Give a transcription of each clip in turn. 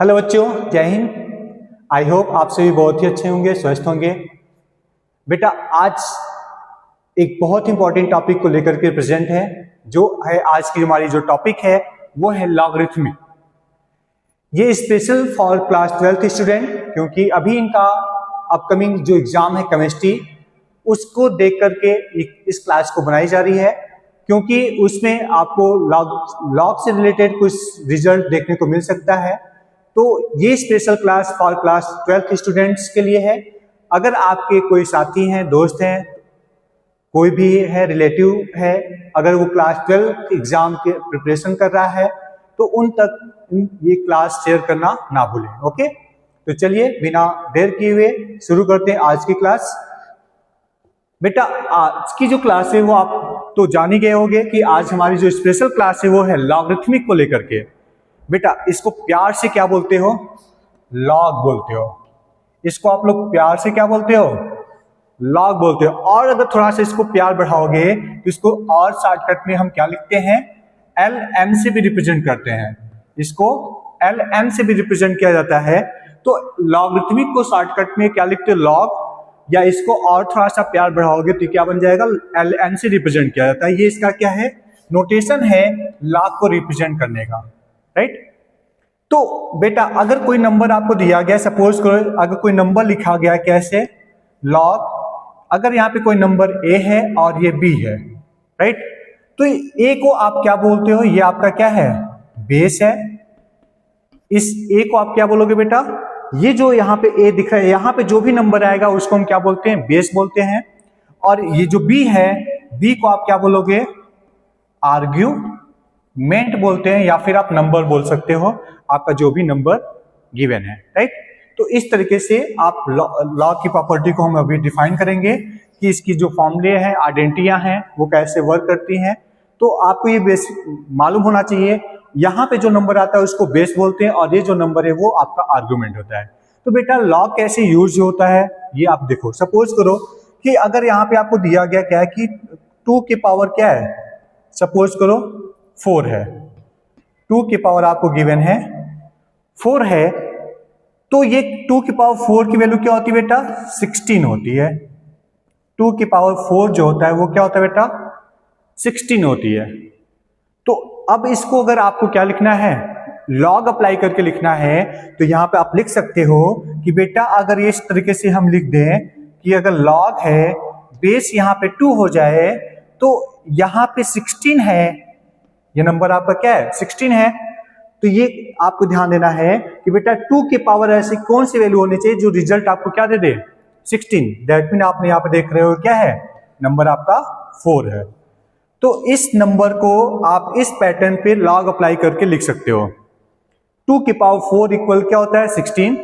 Hello बच्चों, जय Hind. I hope आप सभी बहुत ही अच्छे होंगे, स्वस्थ होंगे। बेटा आज एक बहुत इंपॉर्टेंट टॉपिक को लेकर के प्रेजेंट है। जो है आज की हमारी जो टॉपिक है वो है लॉगरिथमिक। ये special for class 12th student, क्योंकि अभी इनका अपकमिंग जो एग्जाम है केमिस्ट्री, उसको देख करके इस क्लास को बनाई जा रही है, क्योंकि उसमें आपको लॉग से रिलेटेड कुछ रिजल्ट देखने को मिल सकता है। तो ये special class for class 12th students के लिए है। अगर आपके कोई साथी हैं, दोस्त हैं, कोई भी है, रिलेटिव है, अगर वो क्लास 12 एग्जाम के प्रिपरेशन कर रहा है तो उन तक ये क्लास शेयर करना ना भूलें। ओके, तो चलिए बिना देर किए हुए शुरू करते हैं आज की क्लास। बेटा आज की जो क्लास है वो आप तो जान ही गए होंगे कि आज हमारी जो स्पेशल क्लास है वो है लॉगरिथमिक को लेकर के। बेटा इसको प्यार से क्या बोलते हो? लॉग बोलते हो। इसको आप लोग प्यार से क्या बोलते हो? लॉग बोलते हो। और अगर थोड़ा सा इसको प्यार बढ़ाओगे तो इसको और शॉर्टकट में हम क्या लिखते हैं? LM से भी रिप्रेजेंट करते हैं। इसको LM से भी रिप्रेजेंट किया जाता है। तो लॉगरिथमिक को शॉर्टकट में क्या लिखते हो? लॉग। या इसको और थोड़ा सा प्यार बढ़ाओगे तो क्या बन जाएगा? LN से रिप्रेजेंट किया जाता है। ये इसका क्या है? नोटेशन है लॉग को रिप्रेजेंट करने का, राइट? तो बेटा अगर कोई नंबर आपको दिया गया, सपोज करो अगर कोई नंबर लिखा गया कैसे? लॉग। अगर यहाँ पे कोई नंबर A है और ये B है, राइट? तो A को आप क्या बोलते हो? ये आपका क्या है? बेस है। इस A को आप क्या बोलोगे बेटा? ये जो यहाँ पे A दिख रहा है, यहाँ पे जो भी नंबर आएगा उसको हम क्या बोलते हैं? बेस बोलते हैं। और ये जो B है, B को आप क्या बोलोगे? आर्ग्यूमेंट बोलते हैं, या फिर आप नंबर बोल सकते हो, आपका जो भी नंबर गिवन है, राइट? तो इस तरीके से आप लॉग की प्रॉपर्टी को हम अभी डिफाइन करेंगे कि इसकी जो फॉर्मूले हैं, आइडेंटिटियां हैं, वो कैसे वर्क करती हैं। तो आपको ये बेस मालूम होना चाहिए। यहाँ पे जो नंबर आता है उसको बेस बोलते हैं, और ये जो नंबर है वो आपका आर्गुमेंट होता है। तो बेटा लॉग कैसे यूज होता है ये आप देखो। सपोज करो कि अगर यहाँ पे आपको दिया गया क्या है कि 2 की पावर क्या है? सपोज करो 4 है। 2 की पावर आपको गिवन है 4 है। तो ये 2 की पावर 4 की वैल्यू क्या होती है बेटा? 16 होती है। 2 की पावर 4 जो होता है वो क्या होता है बेटा? 16 होती है। तो अब इसको अगर आपको क्या लिखना है? लॉग अप्लाई करके लिखना है, तो यहां पे आप लिख सकते हो कि बेटा अगर ये इस तरीके से हम लिख दें कि अगर लॉग है, बेस यहां पे 2 हो जाए, तो यहां पे 16 है। ये नंबर आपका क्या है? 16 है। तो ये आपको ध्यान देना है कि बेटा 2 की पावर ऐसी कौन सी वैल्यू होनी चाहिए जो रिजल्ट आपको क्या दे दे? 16। दैट मीन आपने यहाँ पे देख रहे हो क्या है? नंबर आपका 4 है। तो इस नंबर को आप इस पैटर्न पे लॉग अप्लाई करके लिख सकते हो। 2 की पावर 4 इक्वल क्या होता है? 16।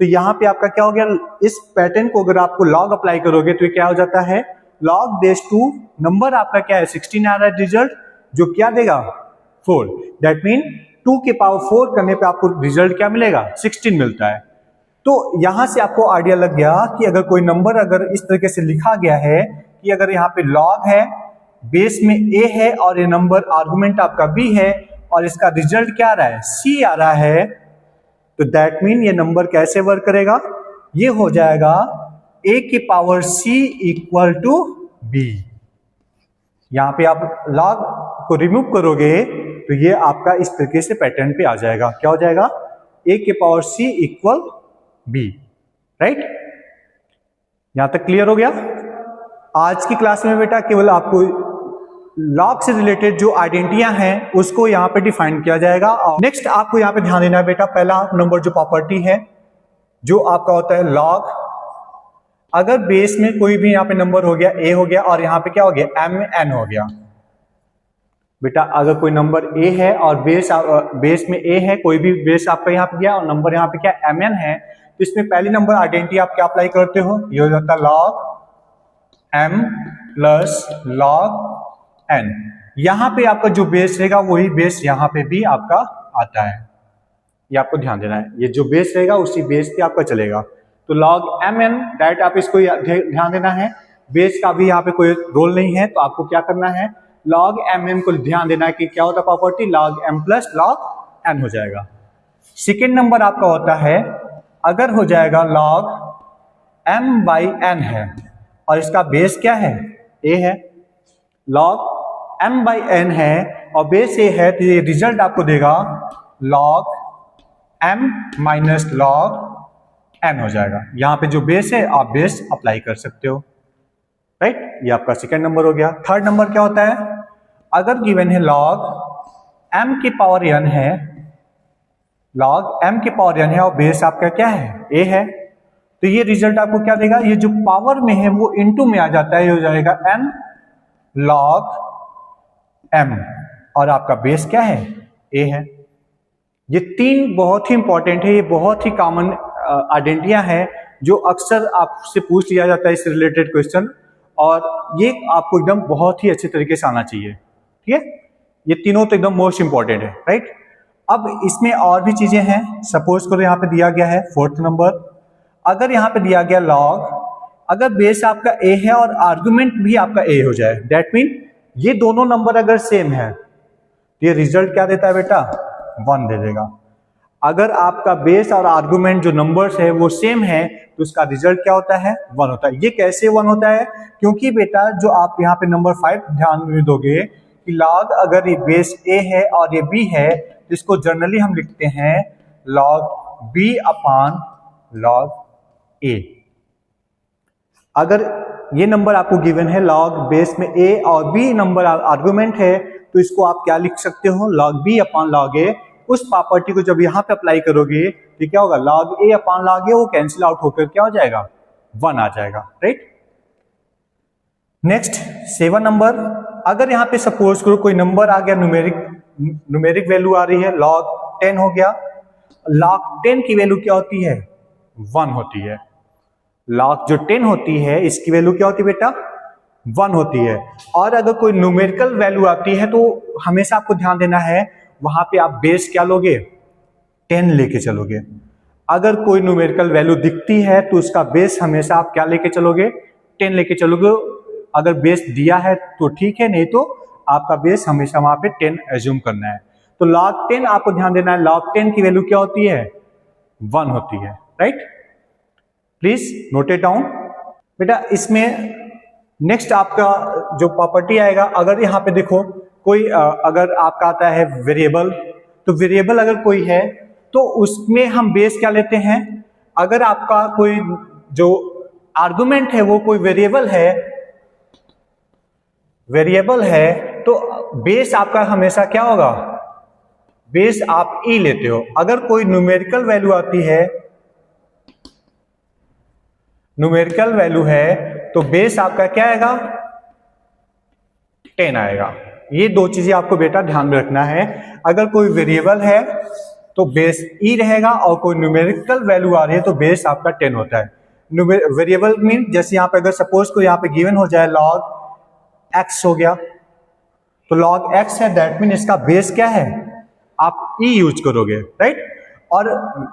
तो यहाँ पे आपका क्या हो गया? इस पैटर्न को अगर आपको लॉग अप्लाई करोगे तो क्या हो जाता है? लॉग बेस 2, नंबर आपका क्या है? 16 आ रहा है रिजल्ट, जो क्या देगा? 4। दैट मीन 2 की पावर 4 करने पे आपको रिजल्ट क्या मिलेगा? 16 मिलता है। तो यहां से आपको आइडिया लग गया कि अगर कोई नंबर अगर इस तरीके से लिखा गया है कि अगर यहाँ पे लॉग है, बेस में A है, और ये नंबर आर्गुमेंट आपका B है, और इसका रिजल्ट क्या आ रहा है? C आ रहा है, तो दैट मीन ये नंबर कैसे वर्क करेगा? ये हो जाएगा A की power C equal to B। यहां पे आप लॉग को रिमूव करोगे तो ये आपका इस तरीके से पैटर्न पे आ जाएगा। क्या हो जाएगा? A की power C equal B, right? यहां तक क्लियर हो गया? आज की क्लास में बेटा केवल आपको लॉग से रिलेटेड जो आइडेंटिटियां हैं उसको यहां पे डिफाइन किया जाएगा। और नेक्स्ट आपको यहां पे ध्यान देना है बेटा, पहला नंबर जो प्रॉपर्टी है जो आपका होता है लॉग। अगर बेस में कोई भी यहाँ पे नंबर हो गया, A हो गया, और यहाँ पे क्या हो गया? MN हो गया। बेटा अगर कोई नंबर A है और बेस में A है, कोई भी बेस आपका यहाँ पे गया और नंबर यहाँ पे क्या MN है, तो इसमें पहली नंबर आइडेंटिटी आप क्या अप्लाई करते हो? ये हो जाता है log M plus log N। यहाँ पे आपका जो बेस रहेगा वही बेस यहाँ पे भी आपका आता है। ये आपको ध्यान देना है, ये जो बेस रहेगा उसी बेस पे आपका चलेगा। तो लॉग MN डायरेक्ट आप इसको ध्यान देना है। बेस का भी यहाँ पे कोई रोल नहीं है, तो आपको क्या करना है? लॉग MM को ध्यान देना है कि क्या होता है property? Log M plus log N हो जाएगा। सेकेंड नंबर आपका होता है अगर हो जाएगा log m/n है और इसका बेस क्या है, a है, log m/n है और बेस a है, तो ये रिजल्ट आपको देगा log m minus log n हो जाएगा। यहां पे जो बेस है आप बेस अप्लाई कर सकते हो, राइट। ये आपका सेकेंड नंबर हो गया। थर्ड नंबर क्या होता है, अगर गिवन है log m की पावर n है, log m की पावर n है और बेस आपका क्या है, a है, तो ये रिजल्ट आपको क्या देगा, ये जो पावर में है वो इनटू में आ जाता है, ये हो जाएगा n log m और आपका बेस क्या है, a है। ये तीन बहुत ही इंपॉर्टेंट है, ये बहुत ही कॉमन आइडेंटिटियां हैं जो अक्सर आपसे पूछ लिया जाता है इस रिलेटेड क्वेश्चन, और ये आपको एकदम बहुत ही अच्छे तरीके से आना चाहिए, ठीक है। ये तीनों तो एकदम मोस्ट इंपॉर्टेंट है, राइट। अब इसमें और भी चीजें हैं, सपोज करो यहाँ पे दिया गया है फोर्थ नंबर, अगर यहाँ पे दिया गया log, अगर बेस आपका a है और आर्गुमेंट भी आपका a हो जाए, दैट मीन ये दोनों नंबर अगर सेम है तो ये रिजल्ट क्या देता है बेटा, 1 दे देगा। अगर आपका बेस और आर्गुमेंट जो नंबर्स है वो सेम है तो उसका रिजल्ट क्या होता है, 1 होता है। ये कैसे 1 होता है, क्योंकि बेटा जो आप यहाँ पे नंबर 5 ध्यान में दोगे कि log अगर ये बेस a है और ये b है तो इसको जनरली हम लिखते हैं log b upon log a। अगर ये नंबर आपको गिवन है log बेस में a और b नंबर आर्गुमेंट है तो इसको आप क्या लिख सकते हो, log b upon log a। उस प्रॉपर्टी को जब यहां पे अप्लाई करोगे तो क्या होगा, log a upon log a वो कैंसिल आउट होकर क्या हो जाएगा, 1 आ जाएगा, राइट। नेक्स्ट 7 नंबर, अगर यहाँ पे सपोज करो कोई नंबर आ गया, न्यूमेरिक वैल्यू आ रही है, log 10 हो गया, log 10 की वैल्यू क्या होती है, 1 होती है। log जो 10 होती है इसकी वैल्यू क्या होती है बेटा, 1 होती है। और अगर कोई न्यूमेरिकल वैल्यू आती है तो हमेशा आपको ध्यान देना है वहां पे आप बेस क्या लोगे, 10 लेके चलोगे। अगर कोई न्यूमेरिकल वैल्यू दिखती है तो उसका बेस हमेशा आप क्या लेके चलोगे, 10 लेके चलोगे। अगर बेस दिया है तो ठीक है, नहीं तो आपका बेस हमेशा वहां पे 10 एज्यूम करना है। तो log 10 आपको ध्यान देना है, log 10 की वैल्यू क्या होती है, 1 होती है, right. Please note it down बेटा। इसमें नेक्स्ट आपका जो प्रॉपर्टी आएगा, अगर यहाँ पे देखो कोई अगर आपका आता है वेरिएबल, तो वेरिएबल अगर कोई है तो उसमें हम बेस क्या लेते हैं, अगर आपका कोई जो आर्गुमेंट है वो कोई वेरिएबल है तो बेस आपका हमेशा क्या होगा, बेस आप ई लेते हो। अगर कोई न्यूमेरिकल वैल्यू आती है, न्यूमेरिकल वैल्यू है तो बेस आपका क्या आएगा, 10 आएगा। ये दो चीजें आपको बेटा ध्यान में रखना है। अगर कोई वेरिएबल है तो बेस ई रहेगा और कोई न्यूमेरिकल वैल्यू आ रही है तो बेस आपका 10 होता है। वेरिएबल मीन जैसे यहाँ पे अगर सपोज को यहाँ पे गिवन हो जाए log x हो गया, तो log x है, दैट मीन इसका बेस क्या है, आप ई यूज करोगे, राइट। और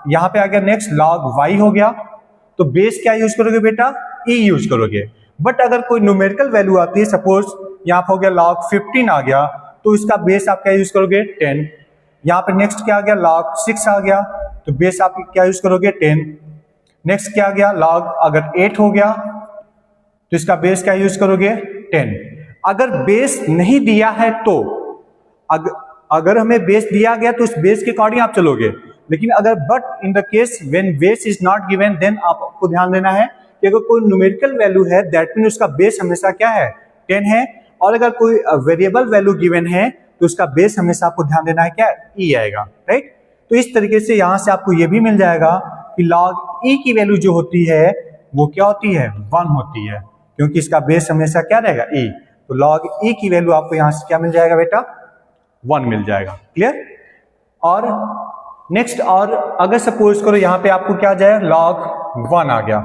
यहाँ पे आ गया नेक्स्ट log y हो गया, तो बेस क्या यूज करोगे बेटा, ई यूज करोगे। बट अगर कोई न्यूमेरिकल वैल्यू आती है, सपोज यहाँ पे हो गया log 15 आ गया, तो इसका बेस आप क्या यूज करोगे, 10। यहाँ पे नेक्स्ट क्या आ गया, log 6 आ गया, तो बेस आप क्या यूज करोगे, 10। नेक्स्ट क्या आ गया, log अगर 8 हो गया तो इसका बेस क्या यूज करोगे, 10। अगर बेस नहीं दिया है तो अगर हमें बेस दिया गया तो उस बेस के अकॉर्डिंग आप चलोगे, लेकिन अगर but in the case when base is not given, then आपको ध्यान देना है कि अगर कोई न्यूमेरिकल वैल्यू है दैट मीन उसका बेस हमेशा क्या है, 10 है। और अगर कोई वेरिएबल वैल्यू गिवन है तो उसका बेस हमेशा आपको ध्यान देना है क्या, ई आएगा, राइट। तो इस तरीके से यहां से आपको यह भी मिल जाएगा कि log ई की वैल्यू जो होती है वो क्या होती है, 1 होती है, क्योंकि इसका बेस हमेशा क्या रहेगा, ई। तो log ई की वैल्यू आपको यहां से क्या मिल जाएगा बेटा, 1 मिल जाएगा, क्लियर। और नेक्स्ट, और अगर सपोज करो यहाँ पे आपको क्या जाए, log 1 आ गया।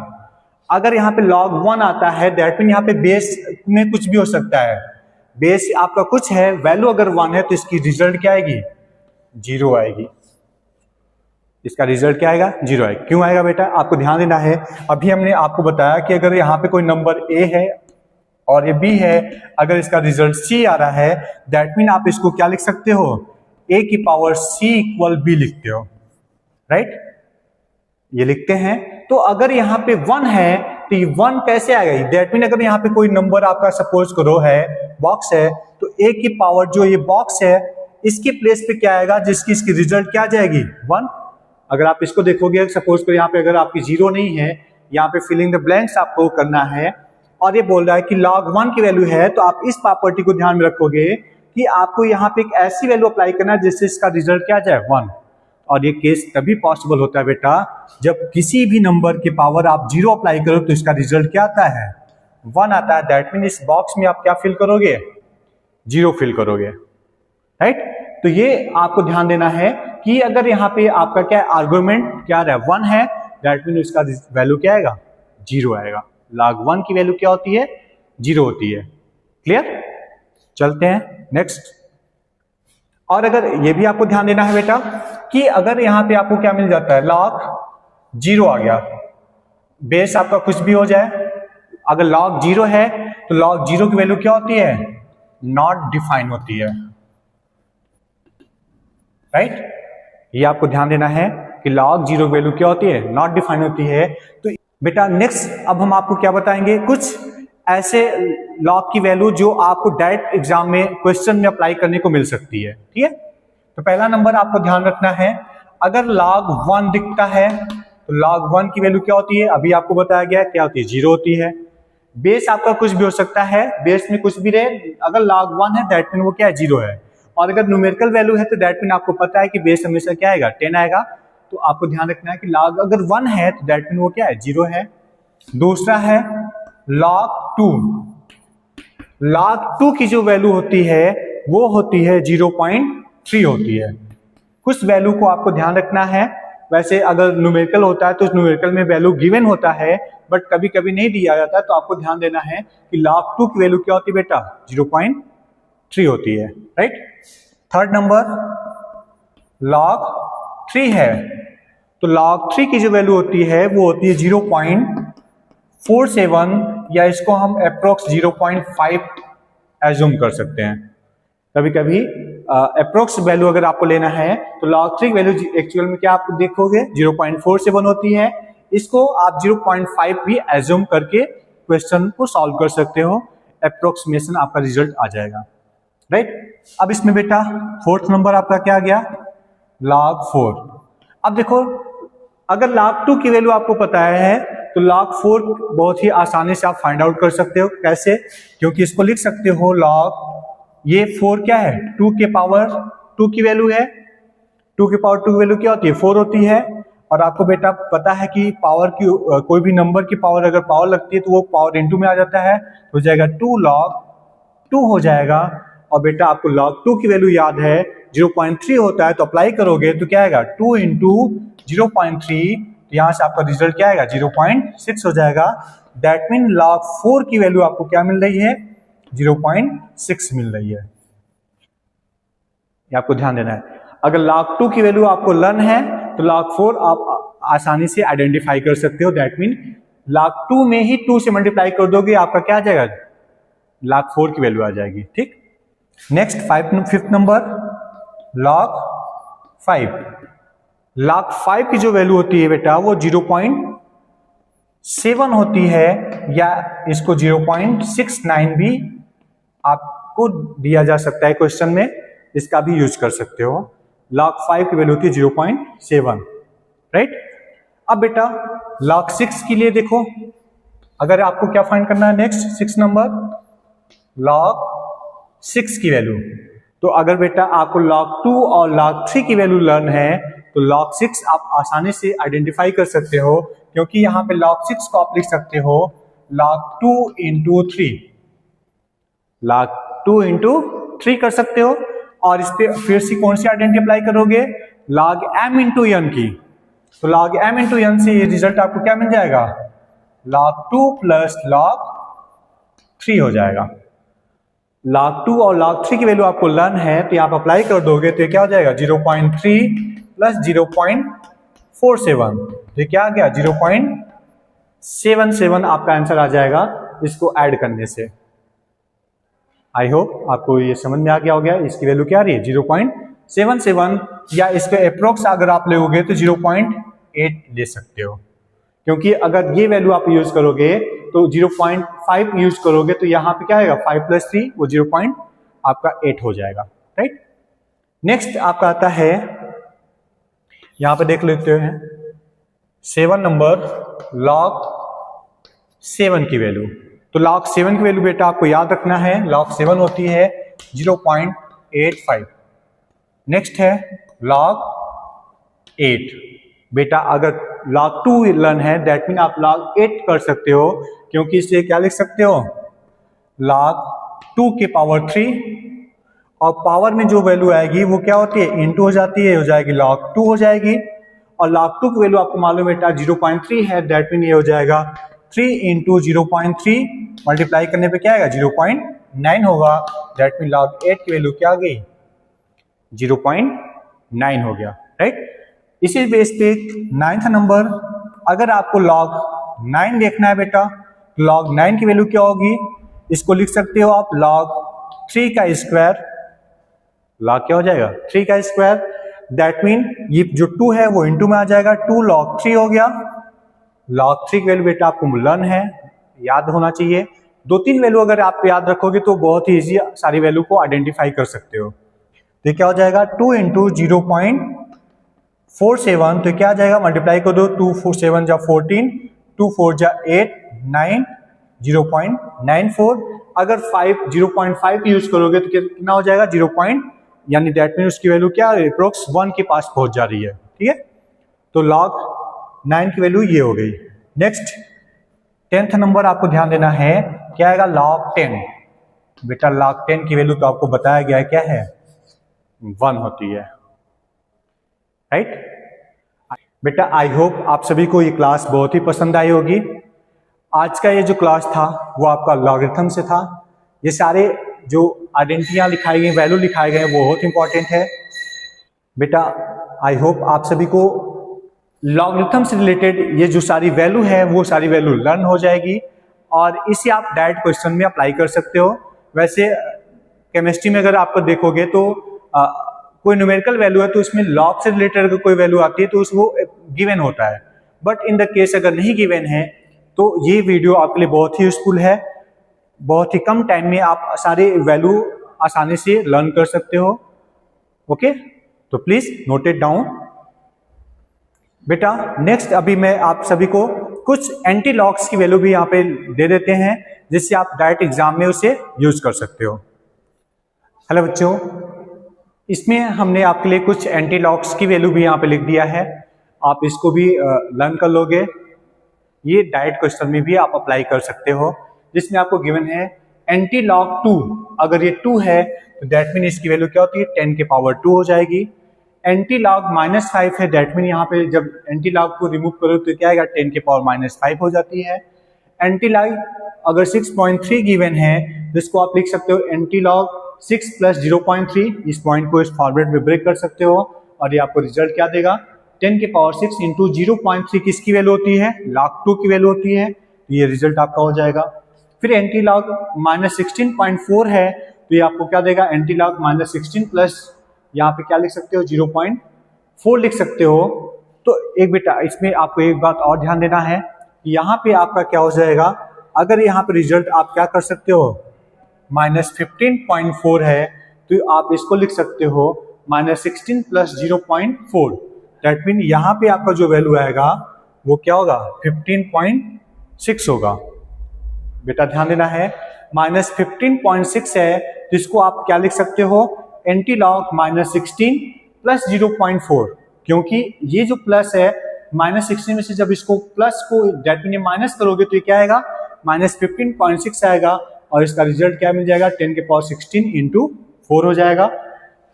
अगर यहाँ पे log 1 आता है दैट मीन यहाँ पे बेस में कुछ भी हो सकता है, बेस आपका कुछ है, वैल्यू अगर 1 है तो इसकी रिजल्ट क्या आएगी, 0 आएगी। इसका रिजल्ट क्या आएगा, 0 आएगा। क्यों आएगा बेटा, आपको ध्यान देना है। अभी हमने आपको बताया कि अगर यहाँ पे कोई नंबर a है और ये b है, अगर इसका रिजल्ट c आ रहा है दैट मीन आप इसको क्या लिख सकते हो, a की पावर c इक्वल b लिखते हो, राइट, ये लिखते हैं। तो अगर यहाँ पे 1 है तो ये 1 कैसे आएगा? दैट मीन अगर यहाँ पे कोई नंबर आपका सपोज करो है बॉक्स है, तो a की पावर जो ये बॉक्स है इसके प्लेस पे क्या आएगा, जिसकी इसकी रिजल्ट क्या जाएगी? 1। अगर आप इसको देखोगे, सपोज करो यहाँ पे अगर आपकी 0 नहीं है, यहाँ पे फिलिंग द ब्लैंक्स आपको करना है और ये बोल रहा है कि log 1 की वैल्यू है, तो आप इस प्रॉपर्टी को ध्यान में रखोगे कि आपको यहाँ पे एक ऐसी वैल्यू अप्लाई करना है जिससे इसका रिजल्ट क्या जाए? 1। और ये केस तभी पॉसिबल होता है बेटा जब किसी भी नंबर के पावर आप 0 अप्लाई करो तो इसका रिजल्ट क्या आता है? 1 आता है। दैट मीन इस बॉक्स में आप क्या फिल करोगे? 0 फिल करोगे, राइट। तो ये आपको ध्यान देना है कि अगर यहाँ पे आपका क्या आर्गुमेंट क्या है? 1 है, दैट मीन इसका वैल्यू क्या आएगा? 0 आएगा। log 1 की वैल्यू क्या होती है? 0 होती है। क्लियर? चलते हैं नेक्स्ट। और अगर ये भी आपको ध्यान देना है बेटा कि अगर यहाँ पे आपको क्या मिल जाता है? log 0 आ गया, बेस आपका कुछ भी हो जाए, अगर log 0 है तो log 0 की वैल्यू क्या होती है? नॉट डिफाइन होती है, राइट। ये आपको ध्यान देना है कि log 0 की वैल्यू क्या होती है? नॉट डिफाइन होती है। तो बेटा नेक्स्ट अब हम आपको क्या बताएंगे, कुछ ऐसे log की वैल्यू जो आपको डायरेक्ट एग्जाम में क्वेश्चन में अप्लाई करने को मिल सकती है, ठीक है। तो पहला नंबर आपको ध्यान रखना है, अगर log 1 दिखता है तो log 1 की वैल्यू क्या होती है? अभी आपको बताया गया क्या होती है? 0 होती है। बेस आपका कुछ भी हो सकता है, बेस में कुछ भी रहे, अगर log 1 है दैट मीन वो क्या है? 0 है। और अगर न्यूमेरिकल वैल्यू है तो दैट मीन आपको पता है कि बेस हमेशा क्या आएगा? 10 आएगा। तो आपको ध्यान रखना है कि log अगर 1 है तो दैट मीन वो क्या है? 0 है। दूसरा है log 2। log 2 की जो वैल्यू होती है वो होती है 0.3 होती है। कुछ वैल्यू को आपको ध्यान रखना है, वैसे अगर न्यूमेरिकल होता है तो न्यूमेरिकल में वैल्यू गिवन होता है बट कभी कभी नहीं दिया जाता, तो आपको ध्यान देना है कि log 2 की वैल्यू क्या होती है बेटा? 0.3 होती है, राइट। थर्ड नंबर log 3 है, तो log 3 की जो वैल्यू होती है वो होती है 0.47 या इसको हम अप्रोक्स 0.5 एज्यूम कर सकते हैं। कभी कभी अप्रोक्स वैल्यू अगर आपको लेना है तो log 3 की वैल्यू एक्चुअल में क्या आप देखोगे? 0.47 होती है। इसको आप 0.5 भी एज्यूम करके क्वेश्चन को सॉल्व कर सकते हो, अप्रोक्सीमेशन आपका रिजल्ट आ जाएगा, राइट। अब इसमें बेटा फोर्थ नंबर आपका क्या आ गया? log 4। अब देखो अगर log 2 की वैल्यू आपको पता है तो log 4 बहुत ही आसानी से आप फाइंड आउट कर सकते हो। कैसे? क्योंकि इसको लिख सकते हो log, ये 4 क्या है? 2 के पावर 2 की वैल्यू है, 2 के पावर 2 की वैल्यू क्या होती है? 4 होती है। और आपको बेटा पता है कि पावर की कोई भी नंबर की पावर अगर पावर लगती है तो वो पावर इनटू में आ जाता है, हो जाएगा 2 log 2 हो जाएगा। और बेटा आपको log 2 की वैल्यू याद है 0.3 होता है, तो अप्लाई करोगे तो क्या आएगा? 2 इंटू 0.3, तो यहां से आपका रिजल्ट क्या आएगा? 0.6 हो जाएगा। दैट मीन log 4 की वैल्यू आपको क्या मिल रही है? 0.6 मिल रही है। ये आपको ध्यान देना है। अगर log 2 की वैल्यू आपको लर्न है तो log 4 आप आसानी से आइडेंटिफाई कर सकते हो। दैट मीन log 2 में ही 2 से मल्टीप्लाई कर दोगे, आपका क्या आ जाएगा? log 4 की वैल्यू आ जाएगी, ठीक। Next fifth number log 5। log 5 की जो वैल्यू होती है बेटा वो 0.7 होती है, या इसको 0.69 भी आपको दिया जा सकता है क्वेश्चन में, इसका भी यूज कर सकते हो। log 5 की वैल्यू होती है 0.7, राइट। अब बेटा log 6 के लिए देखो, अगर आपको क्या फाइंड करना है नेक्स्ट 6 नंबर log 6 की वैल्यू, तो अगर बेटा आपको log 2 और log 3 की वैल्यू लर्न है तो log 6 आप आसानी से आइडेंटिफाई कर सकते हो, क्योंकि यहां पे log 6 को आप लिख सकते हो log 2 इंटू 3, log 2 इंटू 3 कर सकते हो। और इस पे फिर से कौन सी आइडेंटिटी अप्लाई करोगे? log m इंटू n की। तो log m इंटू n से ये रिजल्ट आपको क्या मिल जाएगा? log 2 प्लस log 3 हो जाएगा। log 2 और log 3 की वैल्यू आपको लर्न है, तो आप अप्लाई कर दोगे तो क्या हो जाएगा? 0.3 प्लस 0.47, तो क्या आ गया? 0.77 आपका आंसर आ जाएगा इसको ऐड करने से। आई होप आपको ये समझ में आ गया हो गया। इसकी वैल्यू क्या आ रही है? 0.77 या इसका अप्रोक्स अगर आप लोगे तो 0.8 ले सकते हो, क्योंकि अगर ये वैल्यू आप यूज करोगे तो 0.5 यूज करोगे तो यहाँ पे क्या आएगा 5 + 3 वो 0.8 हो जाएगा, राइट। नेक्स्ट आपका आता है, यहाँ पे देख लेते हैं 7 नंबर log 7 की वैल्यू। तो log 7 की वैल्यू बेटा आपको याद रखना है, log 7 होती है 0.85। नेक्स्ट है log 8। बेटा अगर log 2 लर्न है दैट मीन आप log 8 कर सकते हो, क्योंकि इससे क्या लिख सकते हो log 2 के पावर 3, और पावर में जो वैल्यू आएगी वो क्या होती है इनटू हो जाती है, हो जाएगी log 2 हो जाएगी। और log 2 की वैल्यू आपको मालूम है बेटा 0.3 है, दैट मीन ये हो जाएगा 3 × 0.3 मल्टीप्लाई करने पे क्या आएगा 0.9 होगा, दैट मीन log 8 की वैल्यू क्या आ गई 0.9 हो गया, राइट। इसी बेस पे 9th नंबर, अगर आपको log 9 देखना है बेटा तो log 9 की वैल्यू क्या होगी, इसको लिख सकते हो आप log 3 का स्क्वायर। log क्या हो जाएगा 3 का स्क्वायर, दैट मीन ये जो 2 है वो इनटू में आ जाएगा, 2 log 3 हो गया। log 3 की वैल्यू बेटा आपको लर्न है, याद होना चाहिए। 2-3 वैल्यू अगर आप याद रखोगे तो बहुत ही इजी सारी वैल्यू को आइडेंटिफाई कर सकते हो। तो क्या हो जाएगा 2 × 0.47, तो क्या आ जाएगा मल्टीप्लाई कर दो, 2 4 7 जा 14, 2 4 जा 8 9 0.94। अगर 0.5 यूज करोगे तो कितना हो जाएगा 0. यानी दैट मीन उसकी वैल्यू क्या अप्रोक्स 1 के पास पहुंच जा रही है, ठीक है। तो log 9 की वैल्यू ये हो गई। नेक्स्ट 10th नंबर आपको ध्यान देना है, क्या आएगा log 10। बेटा log 10 की वैल्यू तो आपको बताया गया है क्या है 1 होती है, राइट। बेटा आई होप आप सभी को ये क्लास बहुत ही पसंद आई होगी। आज का ये जो क्लास था वो आपका लॉगरिथम से था। ये सारे जो आइडेंटिटियां लिखाई गई, वैल्यू लिखाए गए वो बहुत इंपॉर्टेंट है बेटा। आई होप आप सभी को लॉगरिथम से रिलेटेड ये जो सारी वैल्यू है वो सारी वैल्यू लर्न हो जाएगी, और इसे आप डायरेक्ट क्वेश्चन में अप्लाई कर सकते हो। वैसे केमिस्ट्री में अगर आपको देखोगे तो कोई न्यूमेरिकल वैल्यू है तो उसमें लॉग से रिलेटेड अगर कोई वैल्यू आती है तो उसको गिवन होता है, बट इन द केस अगर नहीं गिवन है तो ये वीडियो आपके लिए बहुत ही यूजफुल है। बहुत ही कम टाइम में आप सारे वैल्यू आसानी से लर्न कर सकते हो, ओके। तो प्लीज नोट इट डाउन बेटा। नेक्स्ट अभी मैं आप सभी को कुछ एंटी लॉग्स की वैल्यू भी यहाँ पे दे देते हैं, जिससे आप डायरेक्ट एग्जाम में उसे यूज कर सकते हो। हेलो बच्चों, इसमें हमने आपके लिए कुछ एंटी लॉग्स की वैल्यू भी यहाँ पे लिख दिया है, आप इसको भी लर्न कर लोगे। ये डायरेक्ट क्वेश्चन में भी आप अप्लाई कर सकते हो, जिसमें आपको गिवन है एंटी लॉग 2। अगर ये 2 है तो दैट मीन इसकी वैल्यू क्या होती है 10 के पावर 2 हो जाएगी। एंटी लॉग -5 है, दैट मीन यहाँ पे जब एंटी लॉग को रिमूव करो तो क्या आएगा 10 के पावर -5 हो जाती है। एंटी लॉग अगर 6.3 गिवन है तो इसको आप लिख सकते हो एंटी लॉग 6 + 0.3। इस पॉइंट को इस फॉर्मेट में ब्रेक कर सकते हो और ये आपको रिजल्ट क्या देगा 10 के पावर 6 × 0.3 किसकी वैल्यू होती है log 2 की वैल्यू होती है, तो ये रिजल्ट आपका हो जाएगा। फिर एंटी लॉग -16.4 है तो ये आपको क्या देगा एंटी लॉग -16 प्लस यहाँ पे क्या लिख सकते हो 0.4 लिख सकते हो। तो एक बेटा इसमें आपको एक बात और ध्यान देना है, यहाँ पे आपका क्या हो जाएगा, अगर यहाँ पे रिजल्ट आप क्या कर सकते हो -15.4 है तो आप इसको लिख सकते हो -16 + 0.4। दैट मीन यहाँ पे आपका जो वैल्यू आएगा वो क्या होगा 15.6 होगा। बेटा ध्यान देना है -15.6 है तो इसको आप क्या लिख सकते हो एंटी लॉग -16 + 0.4, क्योंकि ये जो प्लस है -16 में से जब इसको प्लस को दैट मीन माइनस करोगे तो ये क्या आएगा -15.6 आएगा, और इसका रिजल्ट क्या मिल जाएगा 10 के पावर 16 × 4 हो जाएगा।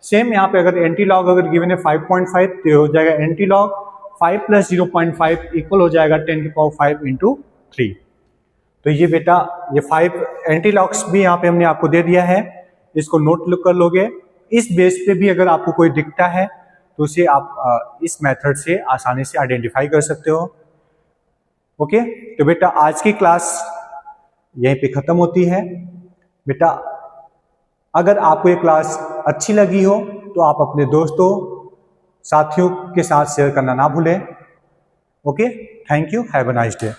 सेम यहाँ पे अगर एंटी लॉग अगर गिवन है 5.5 तो हो जाएगा एंटी लॉग 5 + 0.5 इक्वल हो जाएगा 10 के पावर 5 × 3। तो ये बेटा ये 5 एंटी लॉग्स भी यहाँ पे हमने आपको दे दिया है, इसको नोट कर लोगे। इस बेस पे भी अगर आपको कोई दिखता है तो उसे आप इस मेथड से आसानी से आइडेंटिफाई कर सकते हो, ओके। तो बेटा आज की क्लास यहीं पे खत्म होती है। बेटा अगर आपको ये क्लास अच्छी लगी हो तो आप अपने दोस्तों साथियों के साथ शेयर करना ना भूलें। Okay, thank you, have a nice day.